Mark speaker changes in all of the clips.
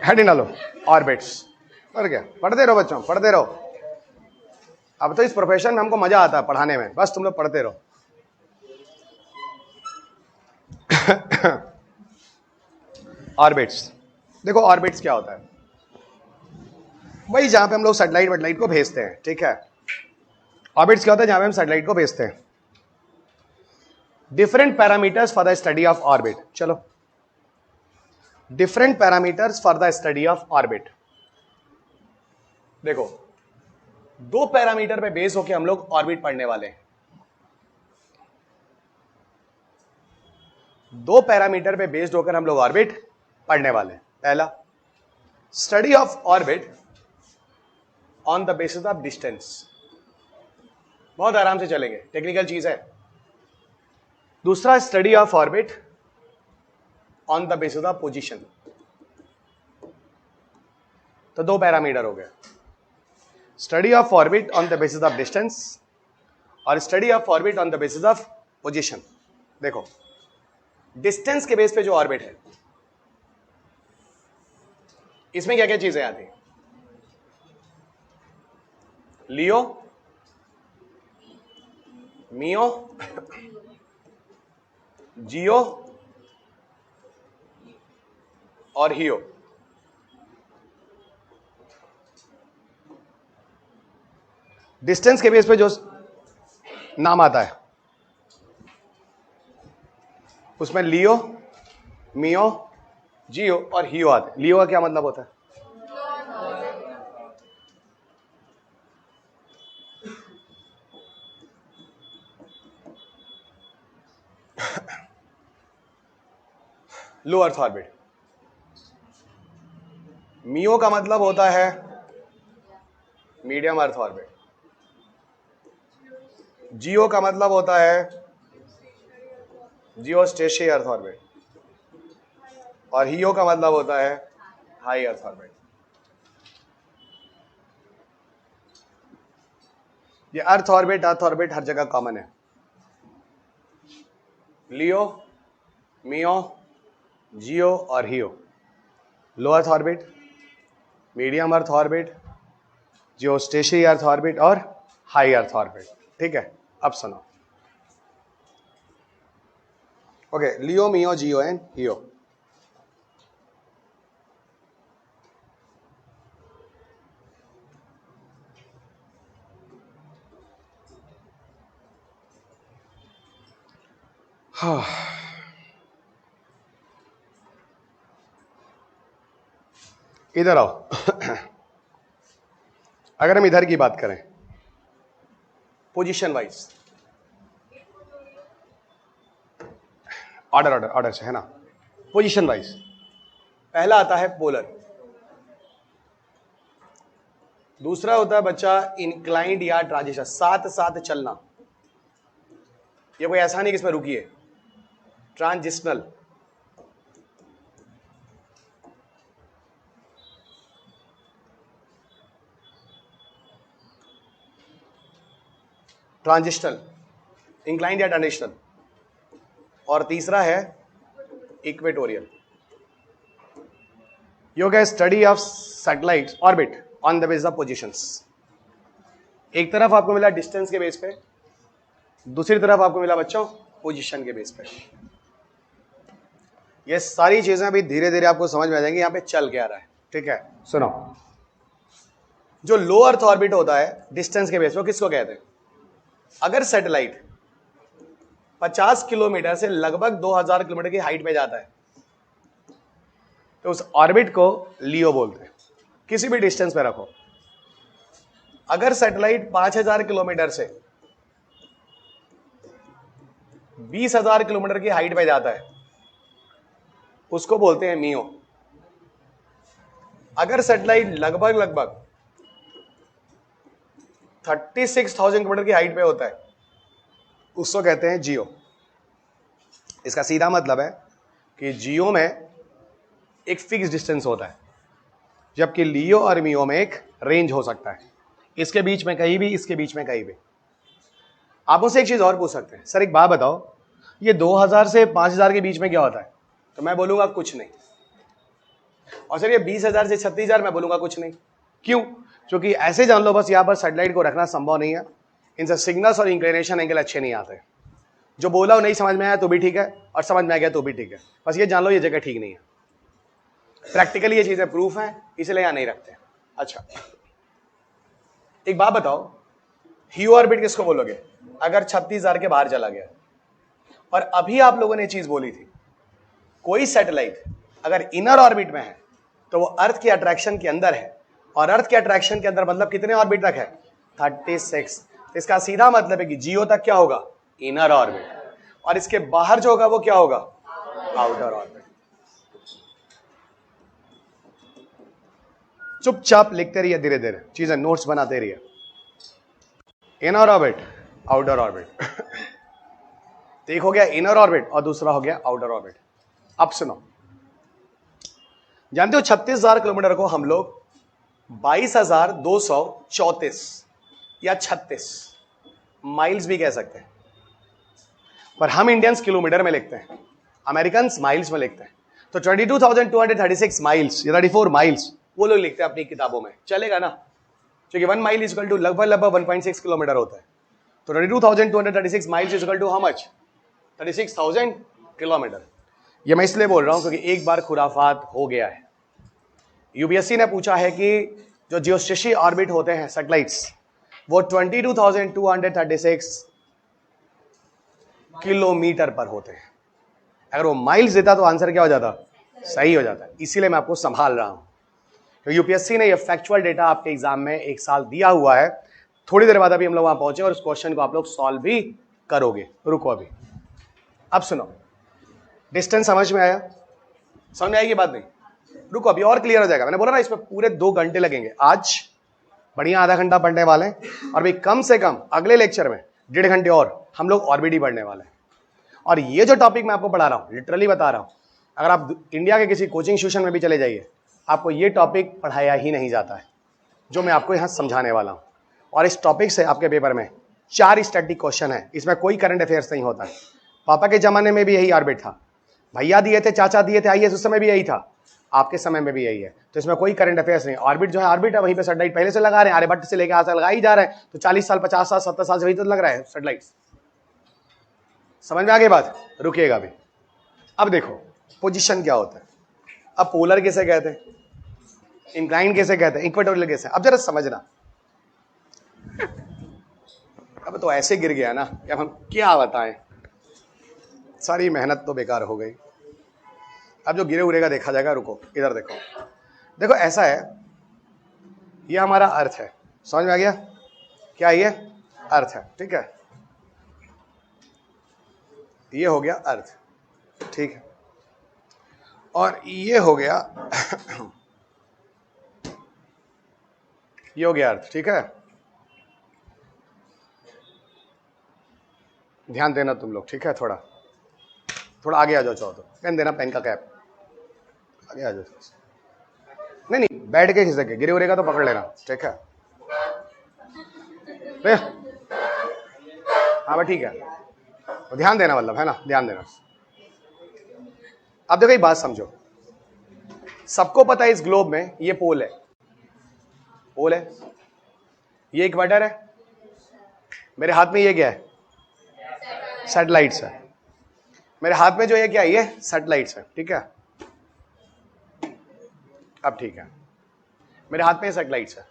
Speaker 1: Heading डालो orbits. और क्या, पढ़ते रहो बच्चों, पढ़ते रहो। अब तो इस प्रोफेशन में हमको मजा आता है पढ़ाने में, बस तुम लोग पढ़ते रहो। ऑर्बिट्स, देखो ऑर्बिट्स क्या होता है, वही जहां पे हम लोग सैटेलाइट वेटेलाइट को भेजते हैं, ठीक है। ऑर्बिट्स क्या होता है, जहां पे हम सैटेलाइट को भेजते हैं। Different parameters for the study of orbit. चलो, different parameters for the study of orbit. देखो, दो पैरामीटर पे बेस होकर हम लोग ऑर्बिट पढ़ने वाले हैं। दो पैरामीटर पे बेस्ड होकर हम लोग ऑर्बिट पढ़ने वाले हैं। पहला, study of orbit on the basis of distance. बहुत आराम से चलेंगे, टेक्निकल चीज है। दूसरा, study of orbit on the basis of position. तो दो पैरामीटर हो गए, study of orbit on the basis of distance और study of orbit on the basis of position. देखो, डिस्टेंस के बेस पे जो ऑर्बिट है, इसमें क्या क्या चीजें आती हैं? लियो, मियो, जियो और हियो। डिस्टेंस के बेस पे जो नाम आता है उसमें लियो, मियो, जियो और हियो आते हैं। लियो का क्या मतलब होता है? लो अर्थ ऑर्बिट। मियो का मतलब होता है मीडियम अर्थ ऑर्बिट। जियो का मतलब होता है जियो स्टेशनरी अर्थ ऑर्बिट और हियो का मतलब होता है हाई अर्थ ऑर्बिट। ये अर्थ ऑर्बिट हर जगह कॉमन है। लियो, मियो, जियो और HEO. Low earth orbit, medium earth orbit, geostationary earth orbit और हाई अर्थ ऑर्बिट। ठीक है, अब सुनो। ओके, लियो, मियो, जियो एंड हियो। हाँ, इधर आओ। अगर हम इधर की बात करें पोजीशन वाइज, ऑर्डर से है ना, पोजीशन वाइज पहला आता है पोलर, दूसरा होता है बच्चा इंक्लाइंड या ट्रांजिशन, साथ साथ चलना। ये कोई ऐसा नहीं कि इसमें रुकिए। ट्रांजिशनल, इंक्लाइंड या ट्रांजिशनल। और तीसरा है equatorial. Yoga study of satellite orbit on the base of positions. एक तरफ आपको मिला डिस्टेंस के बेस पे, दूसरी तरफ आपको मिला बच्चों पोजीशन के बेस पे। ये सारी चीजें अभी धीरे धीरे आपको समझ में आ जाएंगी यहां पे चल क्या रहा है। ठीक है, सुनो। जो लो अर्थ ऑर्बिट होता है डिस्टेंस के बेस पे, किसको कहते हैं? अगर सैटेलाइट 50 किलोमीटर से लगभग 2000 किलोमीटर की हाइट पे जाता है तो उस ऑर्बिट को लियो बोलते हैं। किसी भी डिस्टेंस पे रखो। अगर सैटेलाइट 5000 किलोमीटर से 20,000 किलोमीटर की हाइट पे जाता है उसको बोलते हैं मियो। अगर सैटेलाइट लगभग 36,000 किलोमीटर की हाइट पे होता है उसको कहते हैं जियो। इसका सीधा मतलब है कि जियो में एक फिक्स डिस्टेंस होता है, जबकि लियो और मियो में एक रेंज हो सकता है, इसके बीच में कहीं भी, इसके बीच में कहीं भी। आप मुझसे एक चीज और पूछ सकते हैं, सर एक बात बताओ, ये 2000 से 5000 के बीच में क्या होता है? तो मैं बोलूंगा कुछ नहीं। और सर ये 20,000 से 36,000 मैं बोलूंगा कुछ नहीं। क्यों? क्योंकि ऐसे जान लो बस यहाँ पर सैटेलाइट को रखना संभव नहीं है, इनसे सिग्नल्स और इंक्लिनेशन एंगल अच्छे नहीं आते। जो बोला वो नहीं समझ में आया तो भी ठीक है, और समझ में आ गया तो भी ठीक है, बस ये जान लो ये जगह ठीक नहीं है। प्रैक्टिकली ये चीजें प्रूफ हैं, इसलिए यहाँ नहीं रखते। अच्छा एक बात बताओ, ह्यू ऑर्बिट किसको बोलोगे अगर 36,000 के बाहर चला गया? और अभी आप लोगों ने चीज बोली थी, कोई सैटेलाइट अगर इनर ऑर्बिट में है तो वो अर्थ के अट्रैक्शन के अंदर है, और अर्थ के अट्रैक्शन के अंदर मतलब कितने ऑर्बिट तक है? 36। इसका सीधा मतलब है कि जियो तक क्या होगा? इनर ऑर्बिट, और इसके बाहर जो होगा वो क्या होगा? Outer orbit. चुपचाप लिखते रहिए, धीरे धीरे चीजें नोट्स बनाते रहिए। Inner orbit, outer orbit. एक हो गया इनर ऑर्बिट और दूसरा हो गया आउटर ऑर्बिट। अब सुनो, जानते हो 36,000 किलोमीटर को हम लोग 22,234 या 36 माइल्स भी कह सकते हैं, पर हम इंडियंस किलोमीटर में लिखते हैं, अमेरिकन माइल्स में लिखते हैं। तो 22,236 माइल्स या 34 माइल्स वो लोग लिखते हैं अपनी किताबों में, चलेगा ना? क्योंकि 1 माइल इज इक्वल टू लगभग 1.6 किलोमीटर होता है। तो 22,236 miles is equal to how much? 36,000 kilometre. ये मैं इसलिए बोल रहा हूं क्योंकि एक बार खुराफात हो गया है। यूपीएससी ने पूछा है कि जो जियोस्टेशनरी ऑर्बिट होते हैं सैटेलाइट्स, वो 22,236 किलोमीटर पर होते हैं। अगर वो माइल्स देता तो आंसर क्या हो जाता? सही हो जाता। इसीलिए मैं आपको संभाल रहा हूं। तो यूपीएससी ने ये फैक्चुअल डेटा आपके एग्जाम में एक साल दिया हुआ है। थोड़ी देर बाद अभी हम लोग वहां पहुंचे और उस क्वेश्चन को आप लोग सॉल्व भी करोगे। रुको अभी, अब सुनो, डिस्टेंस समझ में आया? समझ में आएगी बात? नहीं, रुको अभी और क्लियर हो जाएगा। मैंने बोला ना इसमें पूरे 2 घंटे लगेंगे। आज बढ़िया आधा घंटा पढ़ने वाले हैं, और भी कम से कम अगले लेक्चर में 1.5 घंटे और हम लोग ऑर्बिट ही पढ़ने वाले हैं। और ये जो टॉपिक मैं आपको पढ़ा रहा हूँ, लिटरली बता रहा हूँ, अगर आप इंडिया के किसी कोचिंग इंस्टीट्यूशन में भी चले जाइए, आपको ये टॉपिक पढ़ाया ही नहीं जाता है जो मैं आपको यहाँ समझाने वाला हूँ। और इस टॉपिक से आपके पेपर में 4 स्टैटिक क्वेश्चन है, इसमें कोई करंट अफेयर्स नहीं होता है। पापा के जमाने में भी यही ऑर्बिट था, भैया दिए थे, चाचा दिए थे आईएएस, उस समय भी यही था, आपके समय में भी यही है। तो इसमें कोई करंट अफेयर्स नहीं। ऑर्बिट जो है ऑर्बिट है, वहीं पे सैटेलाइट पहले से लगा रहे हैं, आर्यभट्ट से लेकर आज तक लगा ही जा रहे हैं। तो 40 साल 50 साल 70 साल से वही तो लग रहा है सैटेलाइट। समझ में आ गई बात? रुकिएगा अभी। अब देखो पोजीशन क्या होता है। अब पोलर कैसे कहते हैं, इंक्लाइंड कैसे कहते हैं, इक्वेटोरियल कैसे? अब जरा समझना। अब तो ऐसे गिर गया ना कि अब हम क्या बताएं, सारी मेहनत तो बेकार हो गई। अब जो गिरे उरेगा देखा जाएगा। रुको इधर देखो, देखो ऐसा है, ये हमारा अर्थ है, समझ में आ गया? क्या ये अर्थ है, ठीक है? ये हो गया अर्थ, ठीक है? और ये हो गया ये हो गया अर्थ, ठीक है? ध्यान देना तुम लोग, ठीक है? थोड़ा आगे आ जाओ, चाहो तो पेन देना, पेन का कैप आगे आ जाओ। नहीं बैठ के खिसक के, गिरे उरेगा तो पकड़ लेना, ठीक है? हाँ भाई ठीक है, तो ध्यान देना, मतलब है ना, ध्यान देना। अब देखो एक बात समझो, सबको पता है इस ग्लोब में ये पोल है, पोल है, ये इक्वेटर है, मेरे हाथ में ये क्या है? सैटेलाइट्स है। मेरे हाथ में जो है क्या है? ये सैटेलाइट्स है, ठीक है? अब ठीक है, मेरे हाथ में सैटेलाइट्स है।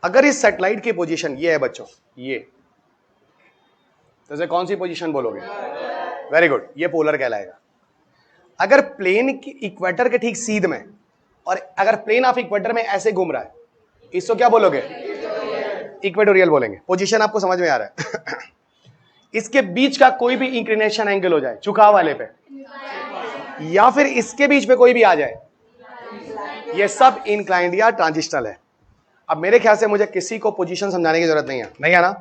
Speaker 1: अगर इस सैटेलाइट की पोजीशन ये है बच्चों, ये, तो इसे कौन सी पोजीशन बोलोगे? वेरी गुड, ये पोलर कहलाएगा। अगर प्लेन की इक्वेटर के ठीक सीध में, और अगर प्लेन ऑफ इक्वेटर में ऐसे घूम रहा है, इसको क्या बोलोगे? इक्वेटोरियल बोलेंगे। पोजीशन आपको समझ में आ रहा है? इसके बीच का कोई भी इंक्लिनेशन एंगल हो जाए झुकाव वाले पे, या फिर इसके बीच में कोई भी आ जाए, ये सब इंक्लाइंड या ट्रांजिशनल है। अब मेरे ख्याल से मुझे किसी को पोजीशन समझाने की जरूरत नहीं है ना?